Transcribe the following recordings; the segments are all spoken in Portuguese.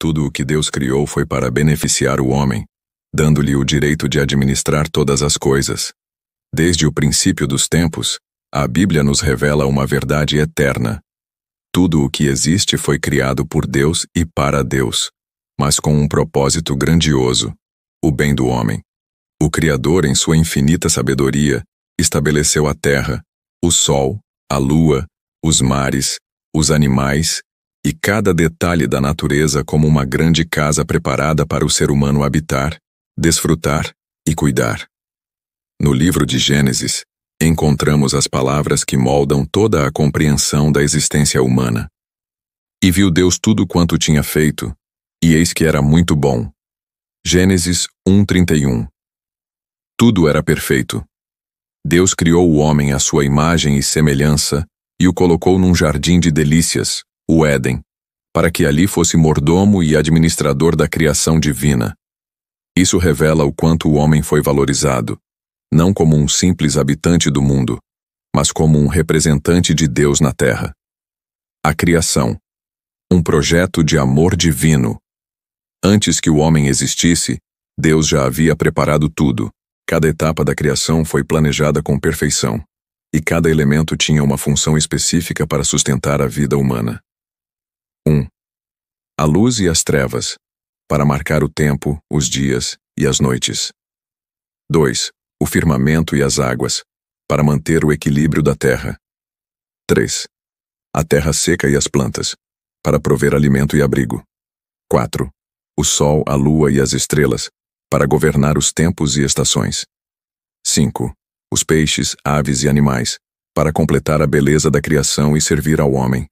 tudo o que Deus criou foi para beneficiar o homem, dando-lhe o direito de administrar todas as coisas. Desde o princípio dos tempos, a Bíblia nos revela uma verdade eterna. Tudo o que existe foi criado por Deus e para Deus, mas com um propósito grandioso: o bem do homem. O Criador, em sua infinita sabedoria, estabeleceu a terra, o sol, a lua, os mares, os animais e cada detalhe da natureza como uma grande casa preparada para o ser humano habitar, desfrutar e cuidar. No livro de Gênesis, encontramos as palavras que moldam toda a compreensão da existência humana. E viu Deus tudo quanto tinha feito, e eis que era muito bom. Gênesis 1:31. Tudo era perfeito. Deus criou o homem à sua imagem e semelhança e o colocou num jardim de delícias, o Éden, para que ali fosse mordomo e administrador da criação divina. Isso revela o quanto o homem foi valorizado, não como um simples habitante do mundo, mas como um representante de Deus na terra. A criação, um projeto de amor divino. Antes que o homem existisse, Deus já havia preparado tudo. Cada etapa da criação foi planejada com perfeição, e cada elemento tinha uma função específica para sustentar a vida humana. 1. A luz e as trevas, para marcar o tempo, os dias e as noites. 2. O firmamento e as águas, para manter o equilíbrio da terra. 3. A terra seca e as plantas, para prover alimento e abrigo. 4. O sol, a lua e as estrelas, para governar os tempos e estações. 5. Os peixes, aves e animais, para completar a beleza da criação e servir ao homem.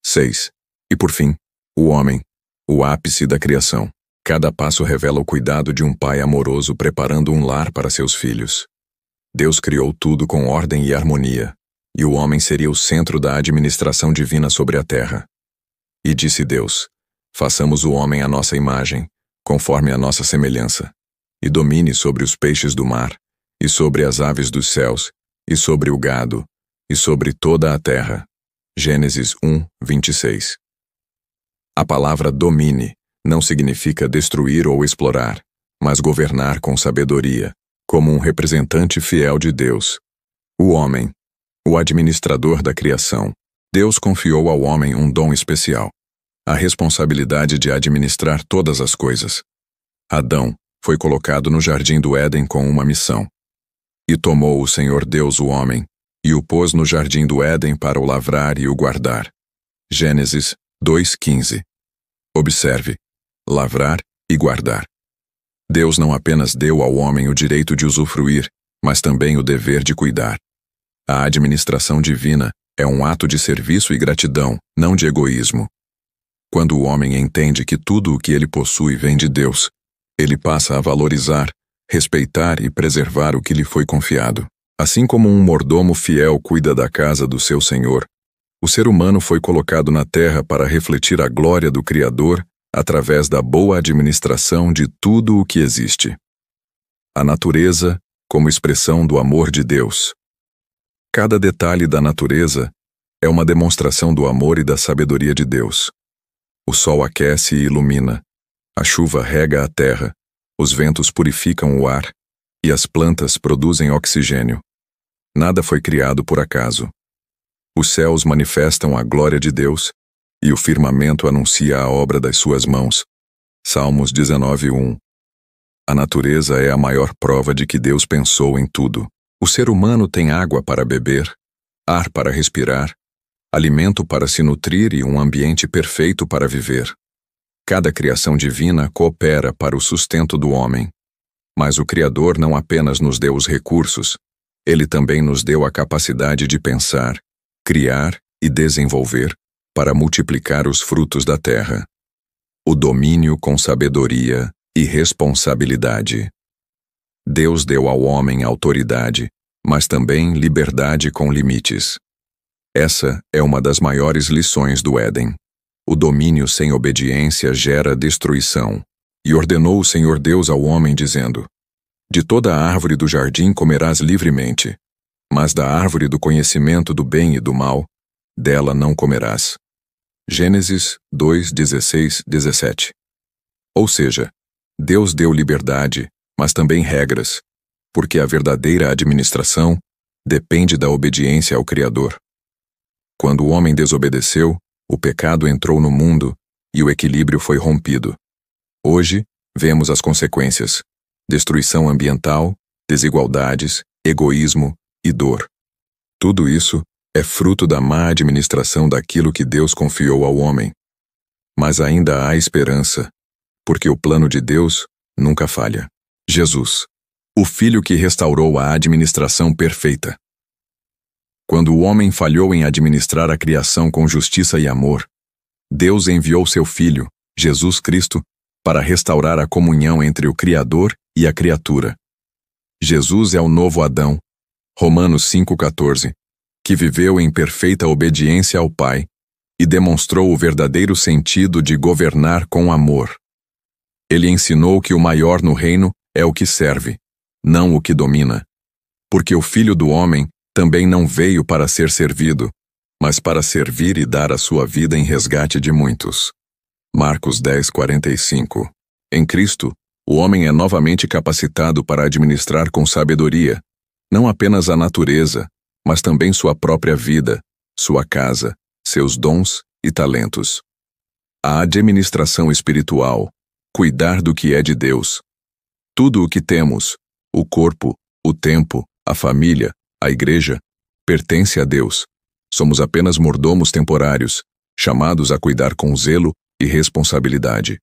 6. E por fim, o homem, o ápice da criação. Cada passo revela o cuidado de um pai amoroso preparando um lar para seus filhos. Deus criou tudo com ordem e harmonia, e o homem seria o centro da administração divina sobre a terra. E disse Deus: façamos o homem à nossa imagem, conforme a nossa semelhança, e domine sobre os peixes do mar, e sobre as aves dos céus, e sobre o gado, e sobre toda a terra. Gênesis 1:26. A palavra domine não significa destruir ou explorar, mas governar com sabedoria, como um representante fiel de Deus. O homem, o administrador da criação. Deus confiou ao homem um dom especial: a responsabilidade de administrar todas as coisas. Adão foi colocado no jardim do Éden com uma missão. E tomou o Senhor Deus o homem, e o pôs no jardim do Éden para o lavrar e o guardar. Gênesis 2:15. Observe: lavrar e guardar. Deus não apenas deu ao homem o direito de usufruir, mas também o dever de cuidar. A administração divina é um ato de serviço e gratidão, não de egoísmo. Quando o homem entende que tudo o que ele possui vem de Deus, ele passa a valorizar, respeitar e preservar o que lhe foi confiado. Assim como um mordomo fiel cuida da casa do seu senhor, o ser humano foi colocado na terra para refletir a glória do Criador através da boa administração de tudo o que existe. A natureza como expressão do amor de Deus. Cada detalhe da natureza é uma demonstração do amor e da sabedoria de Deus. O sol aquece e ilumina, a chuva rega a terra, os ventos purificam o ar, e as plantas produzem oxigênio. Nada foi criado por acaso. Os céus manifestam a glória de Deus, e o firmamento anuncia a obra das suas mãos. Salmos 19:1. A natureza é a maior prova de que Deus pensou em tudo. O ser humano tem água para beber, ar para respirar, alimento para se nutrir e um ambiente perfeito para viver. Cada criação divina coopera para o sustento do homem. Mas o Criador não apenas nos deu os recursos, ele também nos deu a capacidade de pensar, criar e desenvolver para multiplicar os frutos da terra. O domínio com sabedoria e responsabilidade. Deus deu ao homem autoridade, mas também liberdade com limites. Essa é uma das maiores lições do Éden. O domínio sem obediência gera destruição. E ordenou o Senhor Deus ao homem, dizendo: de toda a árvore do jardim comerás livremente, mas da árvore do conhecimento do bem e do mal, dela não comerás. Gênesis 2:16-17. Ou seja, Deus deu liberdade, mas também regras, porque a verdadeira administração depende da obediência ao Criador. Quando o homem desobedeceu, o pecado entrou no mundo e o equilíbrio foi rompido. Hoje, vemos as consequências: destruição ambiental, desigualdades, egoísmo e dor. Tudo isso é fruto da má administração daquilo que Deus confiou ao homem. Mas ainda há esperança, porque o plano de Deus nunca falha. Jesus, o Filho que restaurou a administração perfeita. Quando o homem falhou em administrar a criação com justiça e amor, Deus enviou seu Filho, Jesus Cristo, para restaurar a comunhão entre o Criador e a criatura. Jesus é o novo Adão, Romanos 5,14, que viveu em perfeita obediência ao Pai e demonstrou o verdadeiro sentido de governar com amor. Ele ensinou que o maior no reino é o que serve, não o que domina, porque o Filho do Homem também não veio para ser servido, mas para servir e dar a sua vida em resgate de muitos. Marcos 10:45. Em Cristo, o homem é novamente capacitado para administrar com sabedoria, não apenas a natureza, mas também sua própria vida, sua casa, seus dons e talentos. A administração espiritual, cuidar do que é de Deus. Tudo o que temos, o corpo, o tempo, a família, a igreja, pertence a Deus. Somos apenas mordomos temporários, chamados a cuidar com zelo e responsabilidade.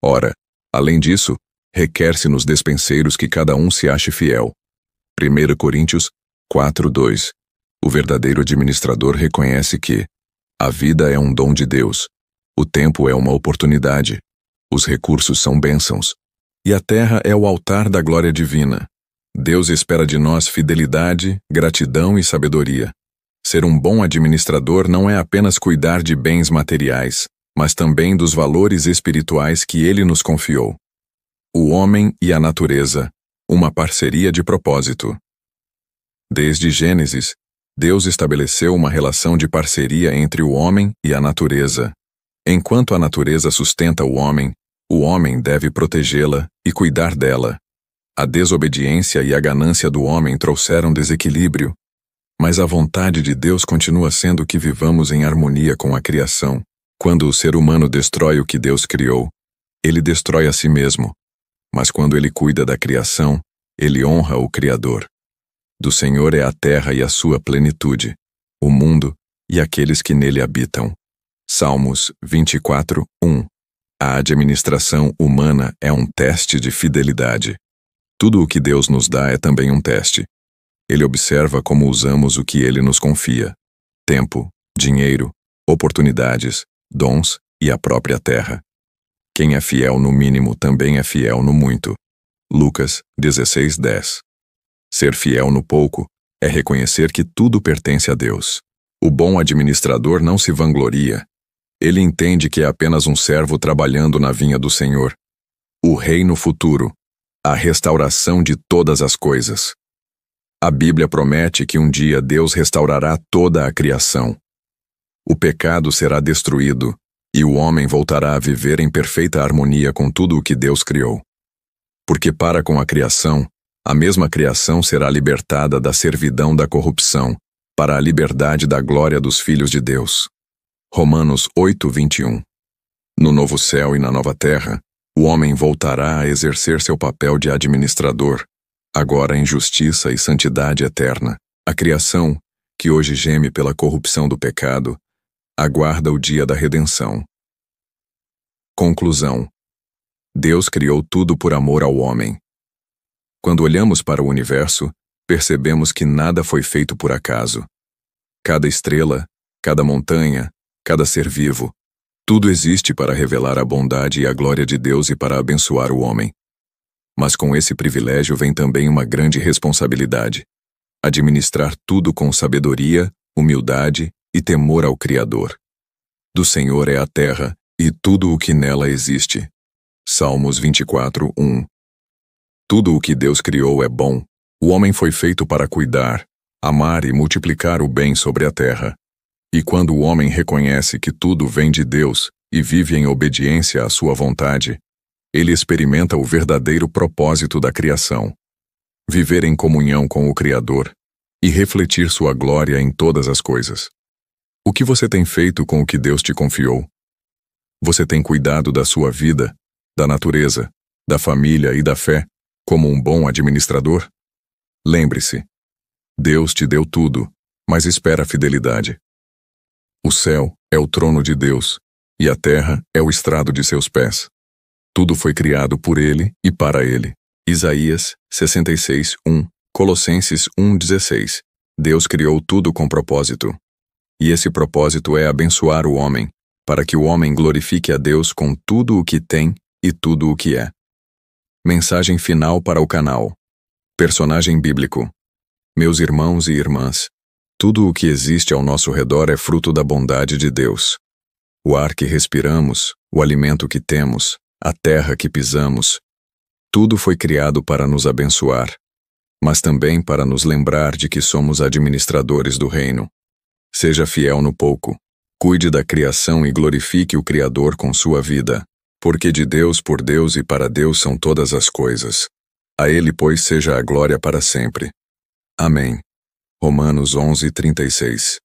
Ora, além disso, requer-se nos despenseiros que cada um se ache fiel. 1 Coríntios 4:2. O verdadeiro administrador reconhece que a vida é um dom de Deus, o tempo é uma oportunidade, os recursos são bênçãos, e a terra é o altar da glória divina. Deus espera de nós fidelidade, gratidão e sabedoria. Ser um bom administrador não é apenas cuidar de bens materiais, mas também dos valores espirituais que Ele nos confiou. O homem e a natureza, uma parceria de propósito. Desde Gênesis, Deus estabeleceu uma relação de parceria entre o homem e a natureza. Enquanto a natureza sustenta o homem deve protegê-la e cuidar dela. A desobediência e a ganância do homem trouxeram desequilíbrio, mas a vontade de Deus continua sendo que vivamos em harmonia com a criação. Quando o ser humano destrói o que Deus criou, ele destrói a si mesmo. Mas quando ele cuida da criação, ele honra o Criador. Do Senhor é a terra e a sua plenitude, o mundo e aqueles que nele habitam. Salmos 24:1. A administração humana é um teste de fidelidade. Tudo o que Deus nos dá é também um teste. Ele observa como usamos o que Ele nos confia: tempo, dinheiro, oportunidades, dons e a própria terra. Quem é fiel no mínimo também é fiel no muito. Lucas 16:10. Ser fiel no pouco é reconhecer que tudo pertence a Deus. O bom administrador não se vangloria. Ele entende que é apenas um servo trabalhando na vinha do Senhor. O reino futuro, a restauração de todas as coisas. A Bíblia promete que um dia Deus restaurará toda a criação. O pecado será destruído e o homem voltará a viver em perfeita harmonia com tudo o que Deus criou. Porque para com a criação, a mesma criação será libertada da servidão da corrupção para a liberdade da glória dos filhos de Deus. Romanos 8:21. No novo céu e na nova terra, o homem voltará a exercer seu papel de administrador, agora em justiça e santidade eterna. A criação, que hoje geme pela corrupção do pecado, aguarda o dia da redenção. Conclusão. Deus criou tudo por amor ao homem. Quando olhamos para o universo, percebemos que nada foi feito por acaso. Cada estrela, cada montanha, cada ser vivo, tudo existe para revelar a bondade e a glória de Deus e para abençoar o homem. Mas com esse privilégio vem também uma grande responsabilidade: administrar tudo com sabedoria, humildade e temor ao Criador. Do Senhor é a terra e tudo o que nela existe. Salmos 24:1. Tudo o que Deus criou é bom. O homem foi feito para cuidar, amar e multiplicar o bem sobre a terra. E quando o homem reconhece que tudo vem de Deus e vive em obediência à sua vontade, ele experimenta o verdadeiro propósito da criação: viver em comunhão com o Criador e refletir sua glória em todas as coisas. O que você tem feito com o que Deus te confiou? Você tem cuidado da sua vida, da natureza, da família e da fé, como um bom administrador? Lembre-se, Deus te deu tudo, mas espera a fidelidade. O céu é o trono de Deus, e a terra é o estrado de seus pés. Tudo foi criado por Ele e para Ele. Isaías 66:1, Colossenses 1:16. Deus criou tudo com propósito. E esse propósito é abençoar o homem, para que o homem glorifique a Deus com tudo o que tem e tudo o que é. Mensagem final para o canal. Personagem bíblico. Meus irmãos e irmãs, tudo o que existe ao nosso redor é fruto da bondade de Deus. O ar que respiramos, o alimento que temos, a terra que pisamos, tudo foi criado para nos abençoar, mas também para nos lembrar de que somos administradores do reino. Seja fiel no pouco, cuide da criação e glorifique o Criador com sua vida, porque de Deus, por Deus e para Deus são todas as coisas. A Ele, pois, seja a glória para sempre. Amém. Romanos 11:36.